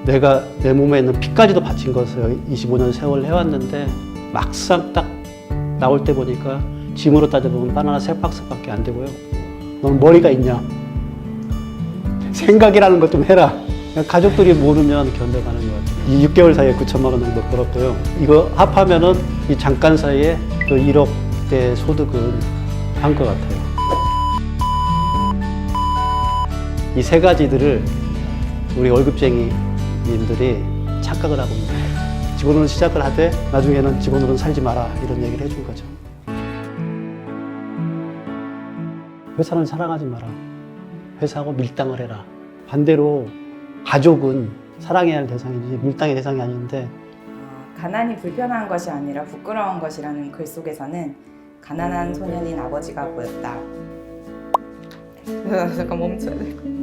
내가 내 몸에 있는 피까지도 바친 것을 25년 세월 해왔는데 막상 딱 나올 때 보니까 짐으로 따져보면 바나나 3박스밖에 안 되고요. 넌 머리가 있냐? 생각이라는 것 좀 해라. 가족들이 모르면 견뎌가는 것 같아요. 이 6개월 사이에 9천만 원 정도 벌었고요. 이거 합하면은 이 잠깐 사이에 그 1억대 소득은 한 것 같아요. 이 세 가지들을 우리 월급쟁이님들이 착각을 하고 있는 거예요. 직원으로 시작을 하되 나중에는 직원으로는 살지 마라 이런 얘기를 해준 거죠. 회사는 사랑하지 마라. 회사하고 밀당을 해라. 반대로 가족은 사랑해야 할 대상이지 밀당의 대상이 아닌데 가난이 불편한 것이 아니라 부끄러운 것이라는 글 속에서는 가난한 소년인 아버지가 보였다. 잠깐 멈춰야 될 것 같아.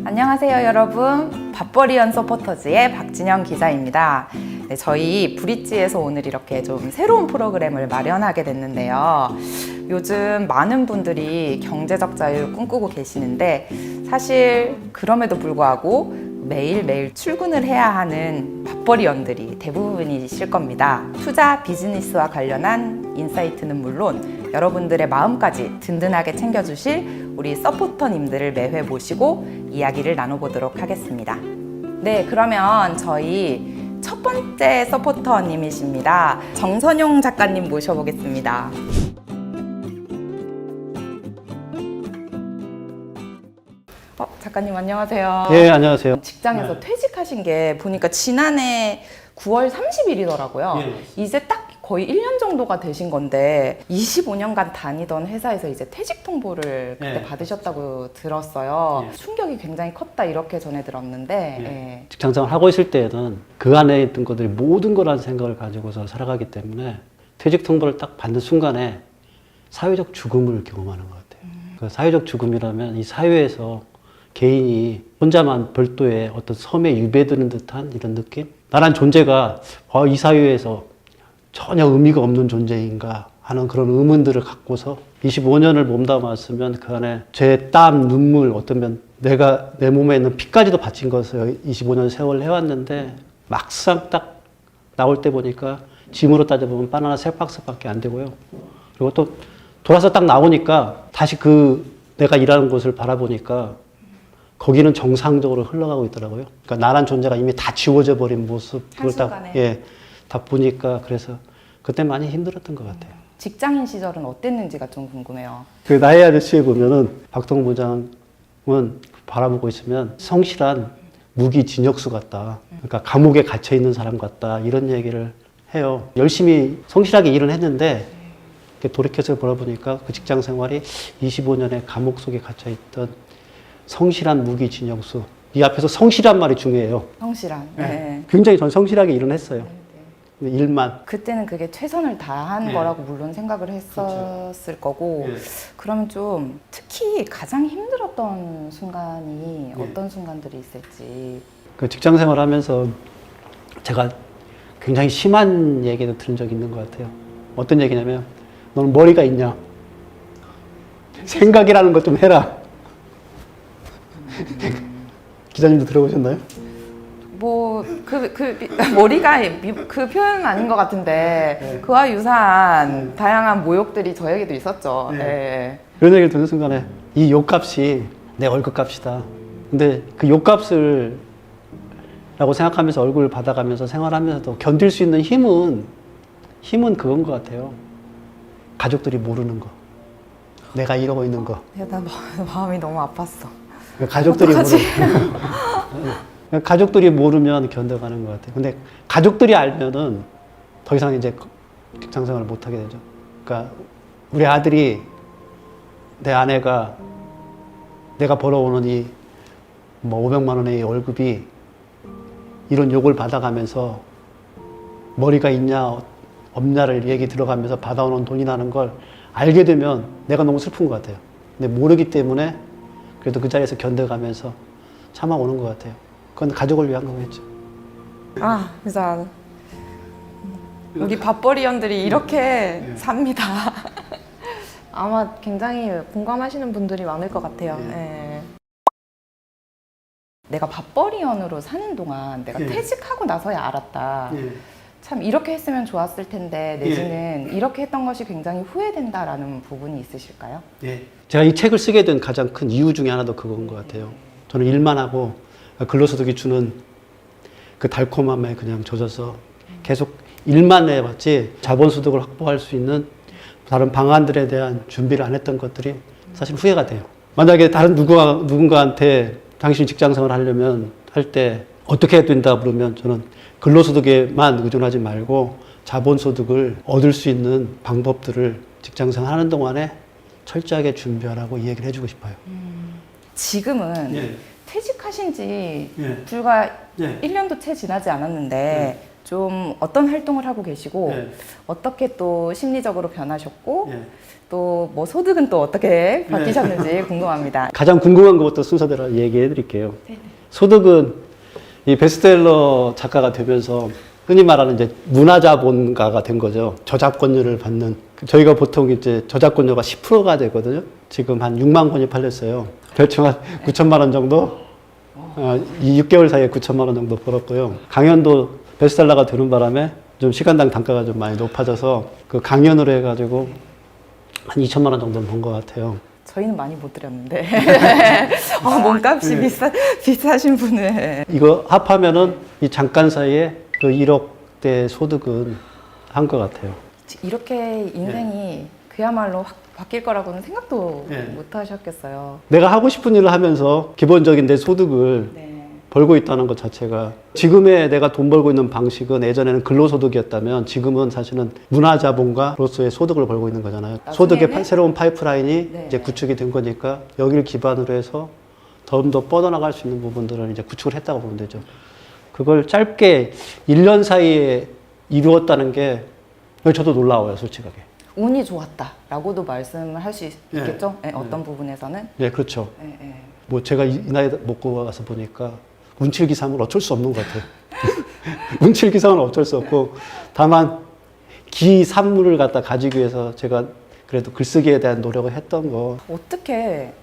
안녕하세요 여러분, 밥벌이원 서포터즈의 박진영 기자입니다. 네, 저희 브릿지에서 오늘 이렇게 좀 새로운 프로그램을 마련하게 됐는데요. 요즘 많은 분들이 경제적 자유를 꿈꾸고 계시는데 사실 그럼에도 불구하고 매일매일 출근을 해야 하는 밥벌이원들이 대부분이실 겁니다. 투자 비즈니스와 관련한 인사이트는 물론 여러분들의 마음까지 든든하게 챙겨주실 우리 서포터님들을 매회 모시고 이야기를 나눠보도록 하겠습니다. 네, 그러면 저희 첫 번째 서포터님이십니다. 정선용 작가님 모셔보겠습니다. 작가님 안녕하세요. 예, 안녕하세요. 직장에서 퇴직하신 게 보니까 지난해 9월 30일이더라고요. 예. 이제 딱 거의 1년 정도가 되신 건데 25년간 다니던 회사에서 이제 퇴직 통보를 그때 예. 받으셨다고 들었어요. 예. 충격이 굉장히 컸다 이렇게 전해 들었는데 예. 직장생활 하고 있을 때에는 그 안에 있던 것들이 모든 거라는 생각을 가지고서 살아가기 때문에 퇴직 통보를 딱 받는 순간에 사회적 죽음을 경험하는 것 같아요. 그 사회적 죽음이라면 이 사회에서 개인이 혼자만 별도의 어떤 섬에 유배되는 듯한 이런 느낌? 나란 존재가 이 사회에서 전혀 의미가 없는 존재인가 하는 그런 의문들을 갖고서 25년을 몸담았으면 그 안에 제 땀, 눈물, 어쩌면 내가 내 몸에 있는 피까지도 바친 것을 25년 세월 해왔는데 막상 딱 나올 때 보니까 짐으로 따져보면 바나나 3박스밖에 안 되고요. 그리고 또 돌아서 딱 나오니까 다시 그 내가 일하는 곳을 바라보니까 거기는 정상적으로 흘러가고 있더라고요. 그러니까 나란 존재가 이미 다 지워져 버린 모습, 그걸 다 보니까 그래서 그때 많이 힘들었던 것 같아요. 직장인 시절은 어땠는지가 좀 궁금해요. 그 나의 아저씨에 보면은 박동훈 부장은 바라보고 있으면 성실한 무기 진역수 같다. 그러니까 감옥에 갇혀 있는 사람 같다. 이런 얘기를 해요. 열심히 성실하게 일은 했는데 돌이켜서 돌아보니까 그 직장 생활이 25년의 감옥 속에 갇혀 있던 성실한 무기 진영수. 이 앞에서 성실한 말이 중요해요. 성실한. 네. 네. 굉장히 전 성실하게 일은 했어요. 일만. 그때는 그게 최선을 다한 네. 거라고 물론 생각을 했었을 거고 네. 그러면 좀 특히 가장 힘들었던 순간이 네. 어떤 순간들이 있을지. 그 직장 생활하면서 제가 굉장히 심한 얘기도 들은 적이 있는 것 같아요. 어떤 얘기냐면 너는 머리가 있냐? 생각이라는 것 좀 해라. 기자님도 들어보셨나요? 뭐 머리가 그 표현은 아닌 것 같은데 네. 그와 유사한 다양한 모욕들이 저에게도 있었죠. 네. 네. 그런 얘기를 듣는 순간에 이 욕값이 내 월급값이다. 근데 그 욕값을 라고 생각하면서 얼굴을 받아가면서 생활하면서도 견딜 수 있는 힘은 그건 것 같아요. 가족들이 모르는 거. 내가 이러고 있는 거. 나 마음이 너무 아팠어. 가족들이 모르면 견뎌가는 것 같아요. 근데 가족들이 알면은 더 이상 이제 직장 생활을 못 하게 되죠. 그러니까 우리 아들이 내 아내가 내가 벌어오는 이 뭐 500만 원의 월급이 이런 욕을 받아가면서 머리가 있냐 없냐를 얘기 들어가면서 받아오는 돈이라는 걸 알게 되면 내가 너무 슬픈 것 같아요. 근데 모르기 때문에 그래도 그 자리에서 견뎌가면서 참아오는 것 같아요. 그건 가족을 위한 거겠죠. 아, 진짜 우리 밥벌이원들이 이렇게 삽니다. 아마 굉장히 공감하시는 분들이 많을 것 같아요. 예. 내가 밥벌이원으로 사는 동안 내가 예. 퇴직하고 나서야 알았다. 예. 참 이렇게 했으면 좋았을 텐데 내지는 이렇게 했던 것이 굉장히 후회된다라는 부분이 있으실까요? 예. 제가 이 책을 쓰게 된 가장 큰 이유 중에 하나도 그건 것 같아요. 저는 일만 하고 근로소득이 주는 그 달콤함에 그냥 젖어서 계속 일만 해봤지 자본소득을 확보할 수 있는 다른 방안들에 대한 준비를 안 했던 것들이 사실 후회가 돼요. 만약에 다른 누군가한테 당신이 직장생활 하려면 할 때 어떻게 해야 된다 그러면 저는 근로소득에만 의존하지 말고 자본소득을 얻을 수 있는 방법들을 직장생활 하는 동안에 철저하게 준비하라고 이 얘기를 해주고 싶어요. 지금은 예. 퇴직하신 지 예. 불과 예. 1년도 채 지나지 않았는데 좀 어떤 활동을 하고 계시고 예. 어떻게 또 심리적으로 변하셨고 예. 또 뭐 소득은 또 어떻게 바뀌셨는지 궁금합니다. 가장 궁금한 것부터 순서대로 얘기해 드릴게요. 소득은 이 베스트셀러 작가가 되면서 흔히 말하는 이제 문화자본가가 된 거죠. 저작권료를 받는. 저희가 보통 이제 저작권료가 10%가 되거든요. 지금 한 6만 권이 팔렸어요. 대충 한 9천만 원 정도? 이 6개월 사이에 9천만 원 정도 벌었고요. 강연도 베스트셀러가 되는 바람에 좀 시간당 단가가 좀 많이 높아져서 그 강연으로 해가지고 한 2천만 원 정도 번 것 같아요. 저희는 많이 못 드렸는데 몸값이 비싸신 분을 이거 합하면은 이 잠깐 사이에 그 1억대 소득은 한 것 같아요. 이렇게 인생이 그야말로 확 바뀔 거라고는 생각도 네. 못 하셨겠어요. 내가 하고 싶은 일을 하면서 기본적인 내 소득을 네. 벌고 있다는 것 자체가 지금의 내가 돈 벌고 있는 방식은 예전에는 근로소득이었다면 지금은 사실은 문화자본가로서의 소득을 벌고 있는 거잖아요. 소득의 새로운 파이프라인이 네. 이제 구축이 된 거니까 여기를 기반으로 해서 더 뻗어나갈 수 있는 부분들을 이제 구축을 했다고 보면 되죠. 그걸 짧게 1년 사이에 이루었다는 게 저도 놀라워요, 솔직하게. 운이 좋았다라고도 말씀을 할 수 예. 있겠죠? 네, 어떤 부분에서는. 예, 그렇죠. 네, 네. 뭐 제가 이 나이 먹고 와서 보니까 운칠기삼은 어쩔 수 없는 것 같아요. 운칠기삼은 어쩔 수 없고 다만 기산물을 갖다 가지기 위해서 제가 그래도 글쓰기에 대한 노력을 했던 거. 어떻게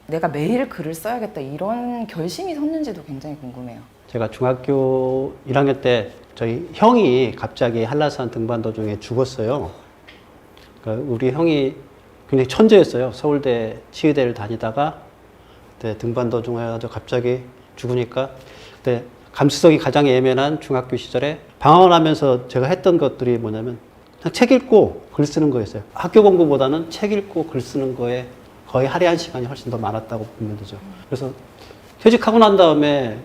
내가 매일 글을 써야겠다 이런 결심이 섰는지도 굉장히 궁금해요. 제가 중학교 1학년 때 저희 형이 갑자기 한라산 등반도 중에 죽었어요. 그러니까 우리 형이 굉장히 천재였어요. 서울대 치의대를 다니다가 그때 등반도 중에 갑자기 죽으니까 그때 감수성이 가장 예민한 중학교 시절에 방황을 하면서 제가 했던 것들이 뭐냐면 그냥 책 읽고 글 쓰는 거였어요. 학교 공부보다는 책 읽고 글 쓰는 거에 거의 할애한 시간이 훨씬 더 많았다고 보면 되죠. 그래서 퇴직하고 난 다음에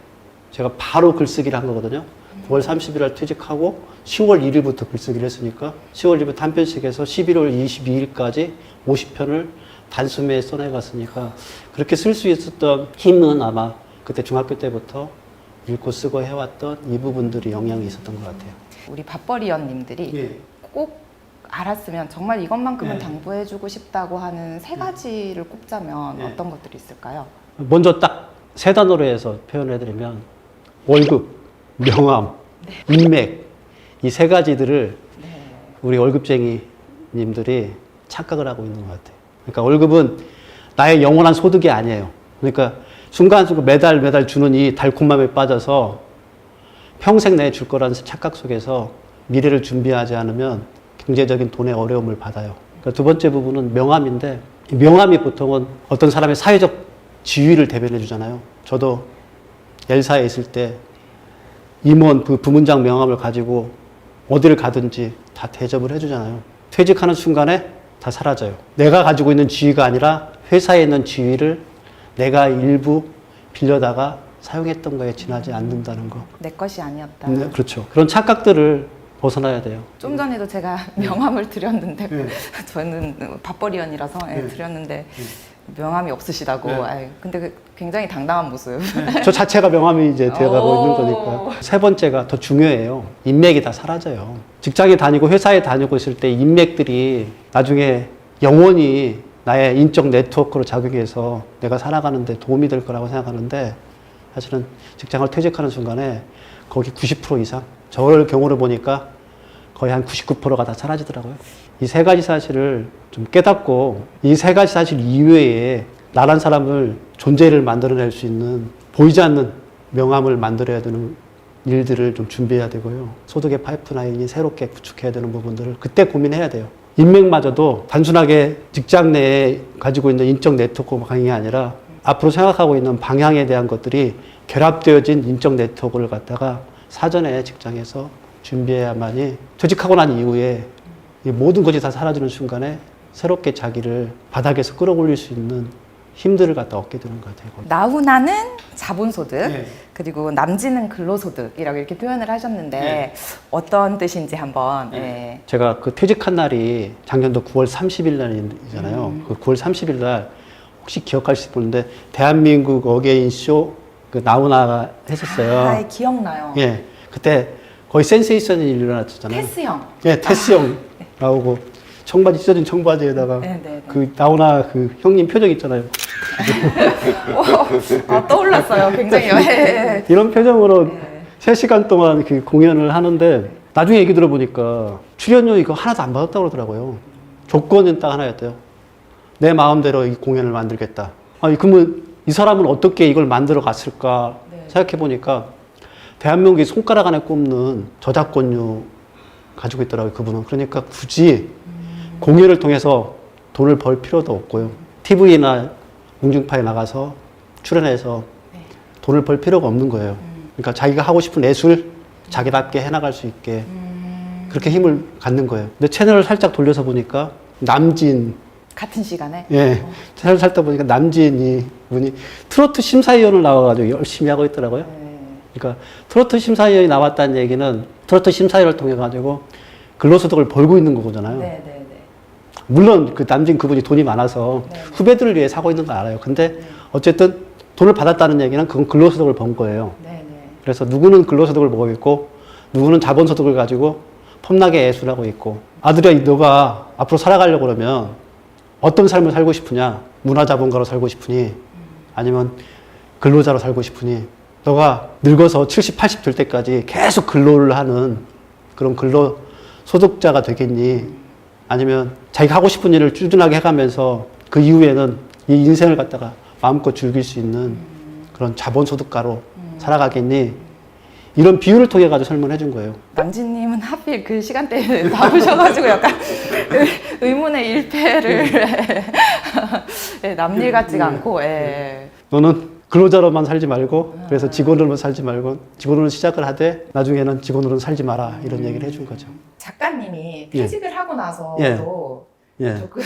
제가 바로 글쓰기를 한 거거든요. 9월 30일 날 퇴직하고 10월 1일부터 글쓰기를 했으니까 10월 1일부터 한 편씩 해서 11월 22일까지 50편을 단숨에 써내갔으니까 그렇게 쓸 수 있었던 힘은 아마 그때 중학교 때부터 읽고 쓰고 해왔던 이 부분들이 영향이 있었던 것 같아요. 우리 밥벌이원님들이 예. 꼭 알았으면 정말 이것만큼은 예. 당부해주고 싶다고 하는 세 가지를 꼽자면 예. 어떤 것들이 있을까요? 먼저 딱 세 단어로 해서 표현해드리면 월급, 명함, 인맥 이 세 가지들을 우리 월급쟁이님들이 착각을 하고 있는 것 같아요. 그러니까 월급은 나의 영원한 소득이 아니에요. 그러니까 순간순간 매달 주는 이 달콤함에 빠져서 평생 내에 줄 거라는 착각 속에서 미래를 준비하지 않으면 경제적인 돈의 어려움을 받아요. 그러니까 두 번째 부분은 명함인데 이 명함이 보통은 어떤 사람의 사회적 지위를 대변해 주잖아요. 저도 엘사에 있을 때 임원 그 부문장 명함을 가지고 어디를 가든지 다 대접을 해주잖아요. 퇴직하는 순간에 다 사라져요. 내가 가지고 있는 지위가 아니라 회사에 있는 지위를 내가 일부 빌려다가 사용했던 거에 지나지 않는다는 거. 내 것이 아니었다. 네, 그렇죠. 그런 착각들을 벗어나야 돼요. 좀 전에도 제가 명함을 드렸는데 네. 저는 밥벌이원이라서 네. 드렸는데 명함이 없으시다고. 네. 아유, 근데 굉장히 당당한 모습. 저 자체가 명함이 이제 되어가고 있는 오. 거니까. 세 번째가 더 중요해요. 인맥이 다 사라져요. 직장에 다니고 회사에 다니고 있을 때 인맥들이 나중에 영원히 나의 인적 네트워크로 작용해서 내가 살아가는데 도움이 될 거라고 생각하는데 사실은 직장을 퇴직하는 순간에 거기 90% 이상 저를 경우를 보니까 거의 한 99%가 다 사라지더라고요. 이 세 가지 사실을 좀 깨닫고 이 세 가지 사실 이외에 나란 사람을 존재를 만들어낼 수 있는 보이지 않는 명함을 만들어야 되는 일들을 좀 준비해야 되고요. 소득의 파이프라인이 새롭게 구축해야 되는 부분들을 그때 고민해야 돼요. 인맥마저도 단순하게 직장 내에 가지고 있는 인적 네트워크만이 아니라 앞으로 생각하고 있는 방향에 대한 것들이 결합되어진 인적 네트워크를 갖다가 사전에 직장에서 준비해야만이 퇴직하고 난 이후에 이 모든 것이 다 사라지는 순간에 새롭게 자기를 바닥에서 끌어올릴 수 있는 힘들을 갖다 얻게 되는 것 같아요. 나훈아는 자본소득, 네. 그리고 남진은 근로소득이라고 이렇게 표현을 하셨는데 네. 어떤 뜻인지 한번. 네. 제가 그 퇴직한 날이 작년도 9월 30일 날이잖아요. 그 9월 30일 날 혹시 기억하실지 모르는데 대한민국 어게인 쇼 그 나훈아가 했었어요. 아, 기억나요. 예, 그때 거의 센세이션이 일어났잖아요. 테스 형. 예, 테스 형 나오고 청바지 찢어진 청바지에다가 네. 그 나훈아 그 형님 표정 있잖아요. 떠올랐어요. 굉장히. 네. 이런 표정으로 3시간 동안 그 공연을 하는데 나중에 얘기 들어보니까 출연료 이거 하나도 안 받았다고 그러더라고요. 조건은 딱 하나였대요. 내 마음대로 이 공연을 만들겠다. 아니, 그러면 이 사람은 어떻게 이걸 만들어 갔을까 생각해 보니까 대한민국이 손가락 안에 꼽는 저작권료 가지고 있더라고요, 그분은. 그러니까 굳이 공연을 통해서 돈을 벌 필요도 없고요. TV나 공중파에 나가서 출연해서 돈을 벌 필요가 없는 거예요. 그러니까 자기가 하고 싶은 예술 자기답게 해나갈 수 있게 그렇게 힘을 갖는 거예요. 근데 채널을 살짝 돌려서 보니까 남진 같은 시간에? 예, 채널 살다 보니까 남진이 분이 트로트 심사위원을 나와가지고 열심히 하고 있더라고요. 그러니까 트로트 심사위원이 나왔다는 얘기는 트로트 심사위원을 통해 가지고 근로소득을 벌고 있는 거잖아요. 네. 물론 그 남진 그분이 돈이 많아서 후배들을 위해 사고 있는 거 알아요. 근데 어쨌든 돈을 받았다는 얘기는 그건 근로소득을 번 거예요. 그래서 누구는 근로소득을 보고 있고 누구는 자본소득을 가지고 폼나게 예술하고 있고 아들아 너가 앞으로 살아가려고 그러면 어떤 삶을 살고 싶으냐? 문화자본가로 살고 싶으니 아니면 근로자로 살고 싶으니 너가 늙어서 70, 80 될 때까지 계속 근로를 하는 그런 근로소득자가 되겠니? 아니면 자기가 하고 싶은 일을 꾸준하게 해가면서 그 이후에는 이 인생을 갖다가 마음껏 즐길 수 있는 그런 자본소득가로 살아가겠니? 이런 비유를 통해 가지고 설명해 준 거예요. 남진님은 하필 그 시간대에 나오셔가지고 약간 의문의 일패를 남일 같지가 않고. 너는 근로자로만 살지 말고 그래서 직원으로만 살지 말고 직원으로 시작을 하되 나중에는 직원으로는 살지 마라 이런 얘기를 해준 거죠. 작가님이 퇴직을 하고 나서도 조금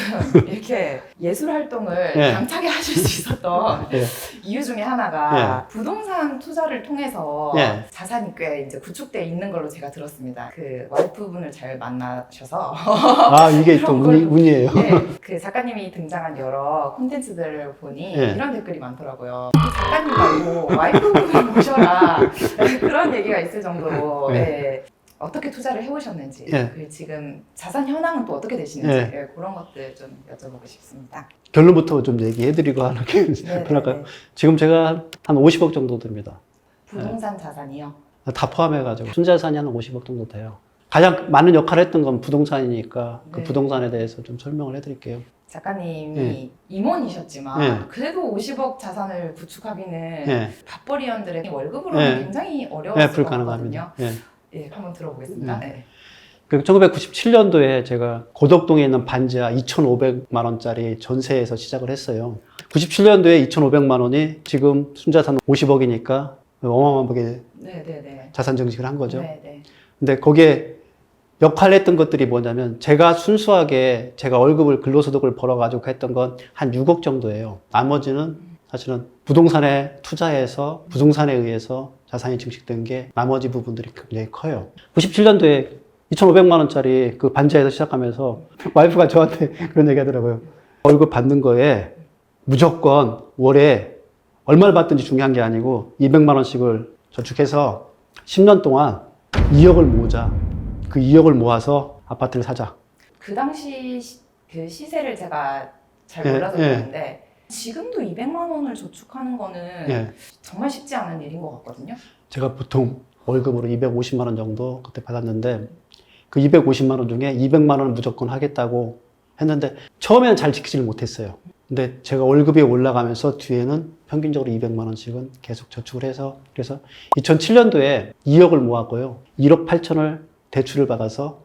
이렇게 예술 활동을 당차게 하실 수 있었던 이유 중에 하나가 부동산 투자를 통해서 자산이 꽤 이제 구축되어 있는 걸로 제가 들었습니다. 그 와이프분을 잘 만나셔서 아 이게 또 운이에요. 그 작가님이 등장한 여러 콘텐츠들을 보니 이런 댓글이 많더라고요. 이 작가님 말고 와이프분을 모셔라 그런 얘기가 있을 정도로 어떻게 투자를 해오셨는지, 그 지금 자산 현황은 또 어떻게 되시는지 그런 것들 좀 여쭤보고 싶습니다. 결론부터 좀 얘기해드리고 하는 게 편할까요? 지금 제가 한 50억 정도 됩니다. 부동산 자산이요? 다 포함해가지고 순자산이 한 50억 정도 돼요. 가장 많은 역할을 했던 건 부동산이니까 그 부동산에 대해서 좀 설명을 해드릴게요. 작가님이 임원이셨지만 그래도 50억 자산을 구축하기는 밥벌이원들의 월급으로는 굉장히 어려웠을 것 같거든요. 한번 들어보겠습니다. 1997년도에 제가 고덕동에 있는 반지하 2,500만 원짜리 전세에서 시작을 했어요. 97년도에 2,500만 원이 지금 순자산 50억이니까 어마어마하게 자산 증식을 한 거죠. 근데 거기에 역할을 했던 것들이 뭐냐면 제가 순수하게 제가 월급을 근로소득을 벌어가지고 했던 건 한 6억 정도예요. 나머지는 사실은 부동산에 투자해서 부동산에 의해서 자산이 증식된 게 나머지 부분들이 굉장히 커요. 97년도에 2,500만 원짜리 그 반지하에서 시작하면서 와이프가 저한테 그런 얘기 하더라고요. 월급 받는 거에 무조건 월에 얼마를 받든지 중요한 게 아니고 200만 원씩을 저축해서 10년 동안 2억을 모으자. 그 2억을 모아서 아파트를 사자. 그 당시 그 시세를 제가 잘 예, 몰라서 예. 그러는데 지금도 200만 원을 저축하는 거는 예. 정말 쉽지 않은 일인 것 같거든요. 제가 보통 월급으로 250만 원 정도 그때 받았는데 그 250만 원 중에 200만 원을 무조건 하겠다고 했는데 처음에는 잘 지키지를 못했어요. 근데 제가 월급이 올라가면서 뒤에는 평균적으로 200만 원씩은 계속 저축을 해서 그래서 2007년도에 2억을 모았고요. 1억 8천을 대출을 받아서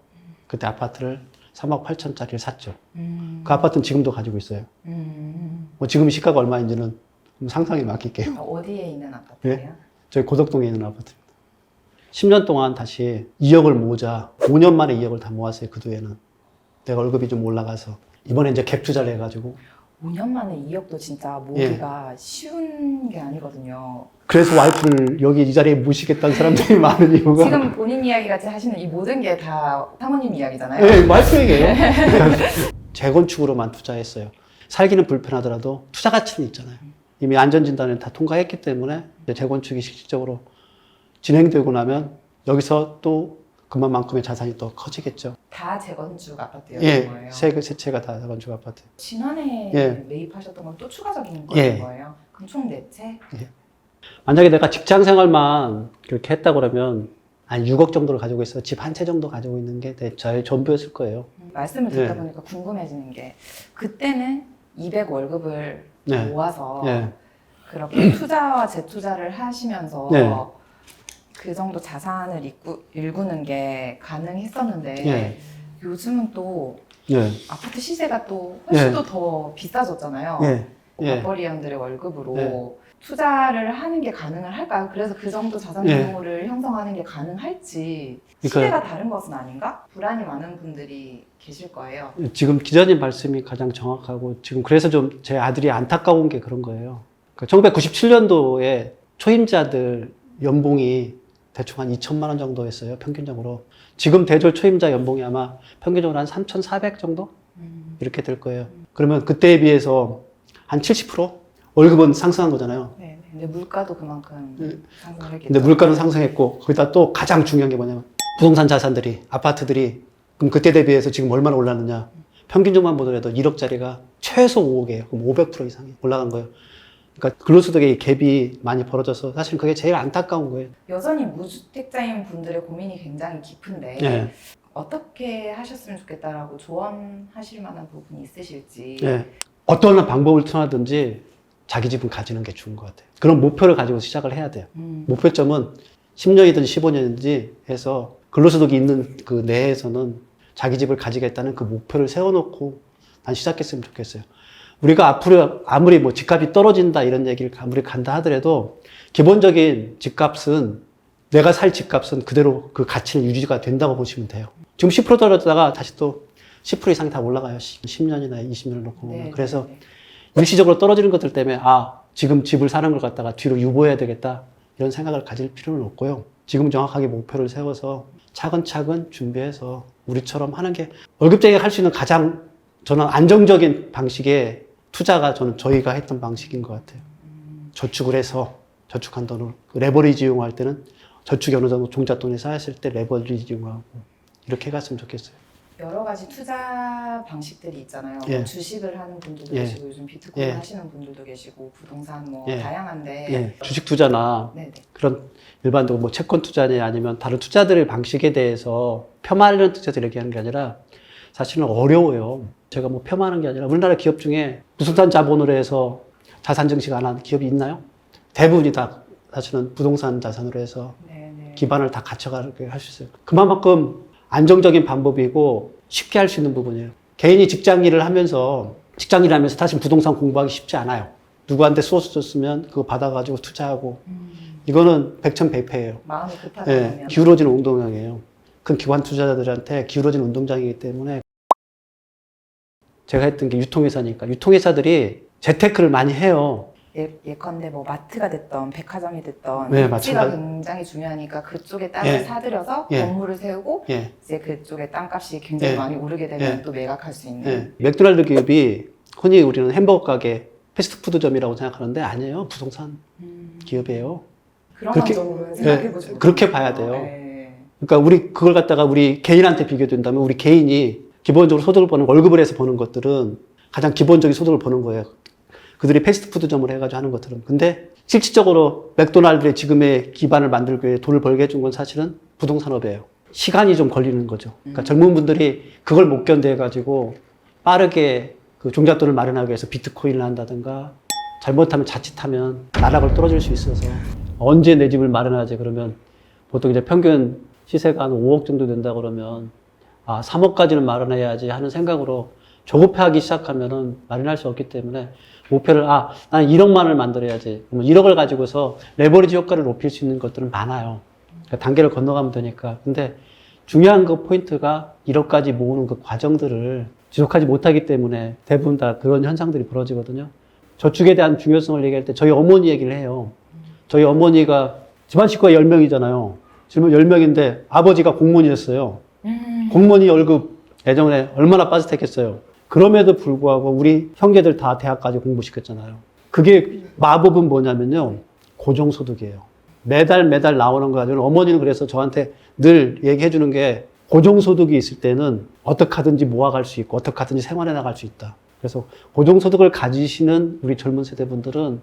그때 아파트를 3억 8천짜리를 샀죠. 그 아파트는 지금도 가지고 있어요. 뭐 지금 시가가 얼마인지는 상상에 맡길게요. 어디에 있는 아파트예요? 저희 고덕동에 있는 아파트입니다. 10년 동안 다시 2억을 모으자 5년 만에 2억을 다 모았어요. 그 뒤에는. 내가 월급이 좀 올라가서. 이번에 이제 갭 투자를 해가지고. 5년 만에 2억도 진짜 모으기가 쉬운 게 아니거든요. 그래서 와이프를 여기 이 자리에 모시겠다는 사람들이 많은 이유가. 지금 본인 이야기 같이 하시는 이 모든 게 다 사모님 이야기잖아요. 네, 와이프 얘기예요. 재건축으로만 투자했어요. 살기는 불편하더라도 투자 가치는 있잖아요. 이미 안전진단을 다 통과했기 때문에 이제 재건축이 실질적으로 진행되고 나면 여기서 또 그만큼의 자산이 또 커지겠죠. 다 재건축 아파트였던 예, 거예요. 세 채가 다 재건축 아파트. 지난해 예. 매입하셨던 건 또 추가적인 예. 거예요? 그럼 총 4채? 만약에 내가 직장 생활만 그렇게 했다 그러면 한 6억 정도를 가지고 있어 집 한 채 정도 가지고 있는 게 저의 전부였을 거예요. 말씀을 듣다 예. 보니까 궁금해지는 게 그때는 200 월급을 네. 모아서 예. 그렇게 투자와 재투자를 하시면서 네. 그 정도 자산을 일구는 게 가능했었는데 예. 요즘은 또 예. 아파트 시세가 또 훨씬 예. 더 비싸졌잖아요. 예. 예. 맞벌이형들의 월급으로 예. 투자를 하는 게 가능을 할까요? 그래서 그 정도 자산 예. 규모를 형성하는 게 가능할지 그러니까- 시대가 다른 것은 아닌가? 불안이 많은 분들이 계실 거예요. 지금 기자님 말씀이 가장 정확하고 지금 그래서 좀 제 아들이 안타까운 게 그런 거예요. 1997년도에 초임자들 연봉이 대충 한 2천만 원 정도 였어요. 평균적으로. 지금 대졸 초임자 연봉이 아마 평균적으로 한 3,400 정도? 이렇게 될 거예요. 그러면 그때에 비해서 한 70% 월급은 상승한 거잖아요. 네, 근데 물가도 그만큼 상승했겠죠. 근데 물가는 상승했고 거기다 또 가장 중요한 게 뭐냐면 부동산 자산들이 아파트들이 그럼 그때 대비해서 지금 얼마나 올랐느냐 평균적만 보더라도 1억짜리가 최소 5억이에요. 그럼 500% 이상이 올라간 거예요. 그러니까 근로소득의 갭이 많이 벌어져서 사실 그게 제일 안타까운 거예요. 여전히 무주택자인 분들의 고민이 굉장히 깊은데 예. 어떻게 하셨으면 좋겠다라고 조언하실 만한 부분이 있으실지. 예. 어떤 방법을 통하든지 자기 집은 가지는 게 좋은 것 같아요. 그런 목표를 가지고 시작을 해야 돼요. 목표점은 10년이든 15년이든지 해서 근로소득이 있는 그 내에서는 자기 집을 가지겠다는 그 목표를 세워놓고 난 시작했으면 좋겠어요. 우리가 앞으로 아무리 뭐 집값이 떨어진다 이런 얘기를 아무리 간다 하더라도 기본적인 집값은 내가 살 집값은 그대로 그 가치는 유지가 된다고 보시면 돼요. 지금 10% 떨어졌다가 다시 또 10% 이상 다 올라가요. 10년이나 20년을 놓고 보면. 네, 그래서 네, 네. 일시적으로 떨어지는 것들 때문에 지금 집을 사는 걸 갖다가 뒤로 유보해야 되겠다 이런 생각을 가질 필요는 없고요. 지금 정확하게 목표를 세워서 차근차근 준비해서 우리처럼 하는 게 월급쟁이가 할 수 있는 가장 저는 안정적인 방식의 투자가 저희가 했던 방식인 것 같아요. 저축을 해서 저축한 돈을 레버리지 이용할 때는 저축이 어느 정도 종잣돈이 쌓였을 때 레버리지 이용하고 이렇게 해갔으면 좋겠어요. 여러 가지 투자 방식들이 있잖아요. 예. 뭐 주식을 하는 분들도 예. 계시고 요즘 비트코인 예. 하시는 분들도 계시고 부동산 뭐 예. 다양한데. 예. 주식 투자나 네네. 그런 일반적으로 뭐 채권 투자냐 아니면 다른 투자들의 방식에 대해서 폄하하는 투자들 얘기하는 게 아니라 사실은 어려워요. 제가 뭐 폄하하는 게 아니라 우리나라 기업 중에 부동산 자본으로 해서 자산 증식 안 한 기업이 있나요? 대부분이 다 사실은 부동산 자산으로 해서 네네. 기반을 다 갖춰가게 할 수 있어요. 그만큼 안정적인 방법이고 쉽게 할 수 있는 부분이에요. 개인이 직장 일을 하면서 사실 부동산 공부하기 쉽지 않아요. 누구한테 소스 줬으면 그거 받아가지고 투자하고 이거는 백천백패예요. 마음이 급하다 예, 보면. 기울어진 운동장이에요. 큰 기관 투자자들한테 기울어진 운동장이기 때문에 제가 했던 게 유통회사니까 유통회사들이 재테크를 많이 해요. 예컨대 뭐 마트가 됐던 백화점이 됐던 네, 입지가 마찬가지. 굉장히 중요하니까 그쪽에 땅을 예. 사들여서 예. 건물을 세우고 예, 이제 그쪽에 땅값이 굉장히 예. 많이 오르게 되면 예. 또 매각할 수 있는. 예. 맥도날드 기업이 흔히 우리는 햄버거 가게 패스트푸드점이라고 생각하는데 아니에요. 부동산 기업이에요. 그런 그렇게- 관점으로는 생각해 보시면 그렇게 봐야 돼요. 네. 그러니까 그걸 갖다가 우리 개인한테 비교된다면 우리 개인이 기본적으로 소득을 버는 월급을 해서 버는 것들은 가장 기본적인 소득을 버는 거예요. 그들이 패스트푸드점을 해가지고 하는 것들은. 근데 실질적으로 맥도날드의 지금의 기반을 만들기 위해 돈을 벌게 해준 건 사실은 부동산업이에요. 시간이 좀 걸리는 거죠. 그러니까 젊은 분들이 그걸 못 견뎌가지고 빠르게 그 종잣돈을 마련하기 위해서 비트코인을 한다든가 잘못하면 자칫하면 나락을 떨어질 수 있어서 언제 내 집을 마련하지 그러면 보통 이제 평균 시세가 한 5억 정도 된다 그러면 3억까지는 마련해야지 하는 생각으로 조급해하기 시작하면은 마련할 수 없기 때문에 목표를 난 1억만을 만들어야지. 그러면 1억을 가지고서 레버리지 효과를 높일 수 있는 것들은 많아요. 그러니까 단계를 건너가면 되니까. 근데 중요한 그 포인트가 1억까지 모으는 그 과정들을 지속하지 못하기 때문에 대부분 다 그런 현상들이 벌어지거든요. 저축에 대한 중요성을 얘기할 때 저희 어머니 얘기를 해요. 저희 어머니가 집안 식구가 10명이잖아요. 지금 10명인데 아버지가 공무원이었어요. 공무원이 월급 예전에 얼마나 빠듯했겠어요. 그럼에도 불구하고 우리 형제들 다 대학까지 공부시켰잖아요. 그게 마법은 뭐냐면요. 고정소득이에요. 매달 나오는 거 가지고 어머니는 그래서 저한테 늘 얘기해 주는 게 고정소득이 있을 때는 어떻게 하든지 모아갈 수 있고 어떻게 하든지 생활해 나갈 수 있다. 그래서 고정소득을 가지시는 우리 젊은 세대분들은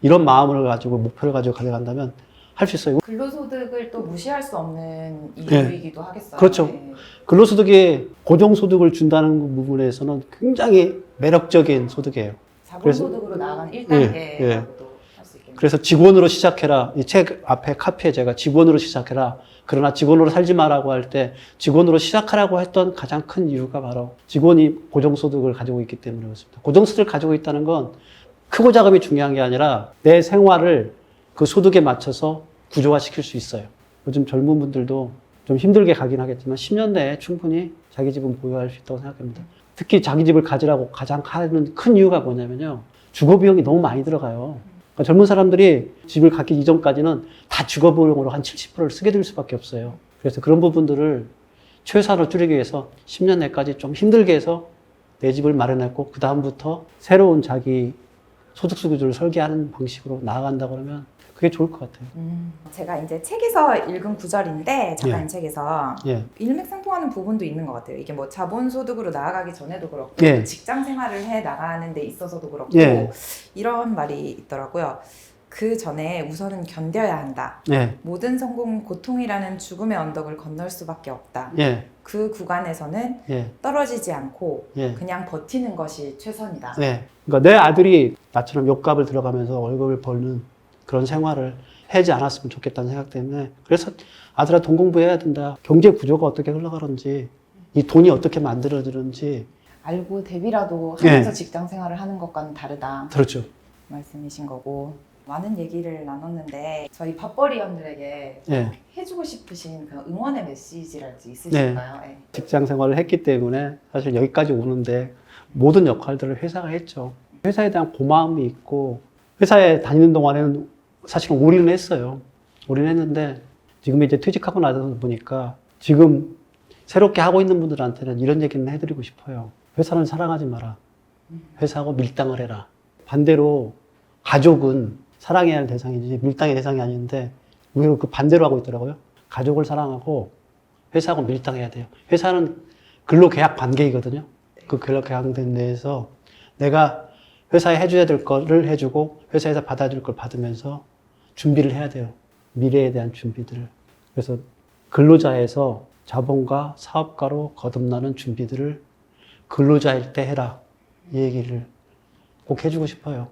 이런 마음을 가지고 목표를 가지고 가져간다면 할 수 있어요. 근로소득을 또 무시할 수 없는 이유이기도 하겠어요. 그렇죠. 네. 근로소득이 고정소득을 준다는 부분에서는 굉장히 매력적인 소득이에요. 자본소득으로 나아가는 1단계라고도 할 수 있겠네요. 그래서 직원으로 시작해라. 이 책 앞에 카피에 제가 직원으로 시작해라. 그러나 직원으로 살지 마라고 할 때 직원으로 시작하라고 했던 가장 큰 이유가 바로 직원이 고정소득을 가지고 있기 때문에 그렇습니다. 고정소득을 가지고 있다는 건 크고 작음이 중요한 게 아니라 내 생활을 그 소득에 맞춰서 구조화시킬 수 있어요. 요즘 젊은 분들도 좀 힘들게 가긴 하겠지만 10년 내에 충분히 자기 집은 보유할 수 있다고 생각합니다. 특히 자기 집을 가지라고 가장 하는 큰 이유가 뭐냐면요. 주거 비용이 너무 많이 들어가요. 그러니까 젊은 사람들이 집을 갖기 이전까지는 다 주거 비용으로 한 70%를 쓰게 될 수밖에 없어요. 그래서 그런 부분들을 최소한으로 줄이기 위해서 10년 내까지 좀 힘들게 해서 내 집을 마련했고 그 다음부터 새로운 자기 소득 구조를 설계하는 방식으로 나아간다 그러면 그게 좋을 것 같아요. 제가 이제 책에서 읽은 구절인데 작가님 책에서 예. 일맥상통하는 부분도 있는 것 같아요. 이게 뭐 자본소득으로 나아가기 전에도 그렇고 예. 직장 생활을 해 나가는 데 있어서도 그렇고 예. 이런 말이 있더라고요. 그 전에 우선은 견뎌야 한다. 예. 모든 성공은 고통이라는 죽음의 언덕을 건널 수밖에 없다. 예. 그 구간에서는 예. 떨어지지 않고 예. 그냥 버티는 것이 최선이다. 네. 그러니까 내 아들이 나처럼 욕값을 들어가면서 월급을 벌는 그런 생활을 하지 않았으면 좋겠다는 생각 때문에 그래서 아들아 돈 공부해야 된다. 경제 구조가 어떻게 흘러가는지 이 돈이 어떻게 만들어지는지 알고 대비라도 하면서 예. 직장 생활을 하는 것과는 다르다. 그렇죠. 말씀이신 거고 많은 얘기를 나눴는데 저희 밥벌이원들에게 예. 해주고 싶으신 그 응원의 메시지랄지 있으실까요? 네. 직장 생활을 했기 때문에 사실 여기까지 오는데 모든 역할들을 회사가 했죠. 회사에 대한 고마움이 있고 회사에 다니는 동안에는 사실은 올인을 했어요. 올인했는데 지금 이제 퇴직하고 나서 보니까 지금 새롭게 하고 있는 분들한테는 이런 얘기는 해드리고 싶어요. 회사는 사랑하지 마라. 회사하고 밀당을 해라. 반대로 가족은 사랑해야 할 대상이지 밀당의 대상이 아닌데 오히려 그 반대로 하고 있더라고요. 가족을 사랑하고 회사하고 밀당해야 돼요. 회사는 근로계약 관계이거든요. 그 근로계약 내에서 내가 회사에 해줘야 될 거를 해주고 회사에서 받아줄 걸 받으면서 준비를 해야 돼요. 미래에 대한 준비들을. 그래서 근로자에서 자본가, 사업가로 거듭나는 준비들을 근로자일 때 해라. 이 얘기를 꼭 해주고 싶어요.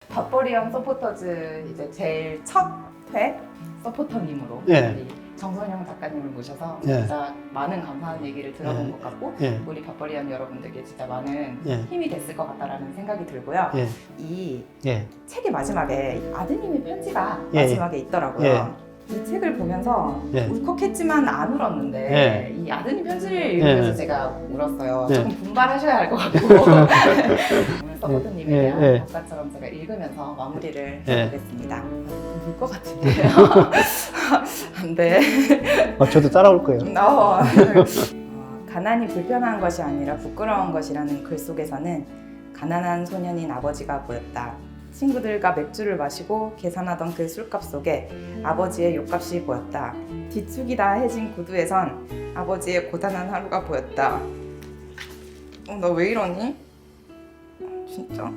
밥벌이형 서포터즈 이제 제일 첫 회 서포터님으로 예. 우리 정선영 작가님을 모셔서 예. 진짜 많은 감사한 얘기를 들어본 예. 것 같고 예. 우리 밥벌이형 여러분들께 진짜 많은 예. 힘이 됐을 것 같다라는 생각이 들고요. 예. 이 예. 책의 마지막에 아드님의 편지가 예. 마지막에 있더라고요. 예. 이 책을 보면서 예. 울컥했지만 안 울었는데 예. 이 아드님 편지를 읽으면서 예. 제가 울었어요. 예. 조금 분발하셔야 할 것 같고 오늘 서포터님에 예. 대한 예. 작가처럼 제가 읽으면서 마무리를 예. 해보겠습니다. 울 것 같은데요. 안 돼. 저도 따라올 거예요. 가난이 불편한 것이 아니라 부끄러운 것이라는 글 속에서는 가난한 소년인 아버지가 보였다. 친구들과 맥주를 마시고 계산하던 그 술값 속에 아버지의 욕값이 보였다. 뒤축이 다 해진 구두에선 아버지의 고단한 하루가 보였다. 너 왜 이러니? 진짜?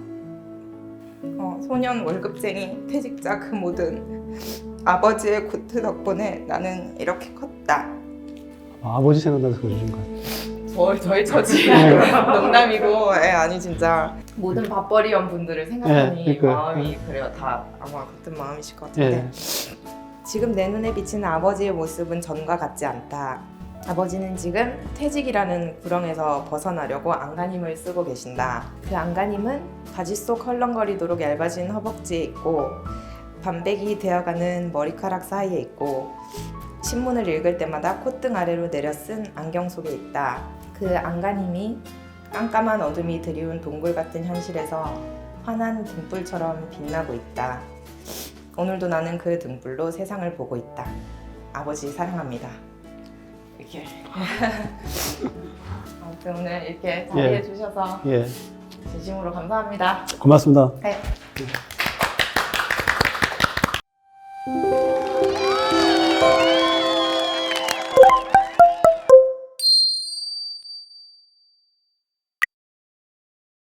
소년 월급쟁이 퇴직자 그 모든 아버지의 고트 덕분에 나는 이렇게 컸다. 아버지 생각나서 그러신 것 같아요. 저희 처지 농담이고 아니 진짜 모든 밥벌이원 분들을 생각하니 그러니까. 마음이 그래요. 다 아마 같은 마음이실 것 같은데 예. 지금 내 눈에 비치는 아버지의 모습은 전과 같지 않다. 아버지는 지금 퇴직이라는 구렁에서 벗어나려고 안간힘을 쓰고 계신다. 그 안간힘은 바지 속 헐렁거리도록 얇아진 허벅지에 있고 반백이 되어가는 머리카락 사이에 있고 신문을 읽을 때마다 콧등 아래로 내려 쓴 안경 속에 있다. 그 안간힘이 깜깜한 어둠이 드리운 동굴 같은 현실에서 환한 등불처럼 빛나고 있다. 오늘도 나는 그 등불로 세상을 보고 있다. 아버지 사랑합니다. 이렇게. 아무튼 오늘 이렇게 자리해 주셔서 예. 진심으로 감사합니다. 고맙습니다. 네.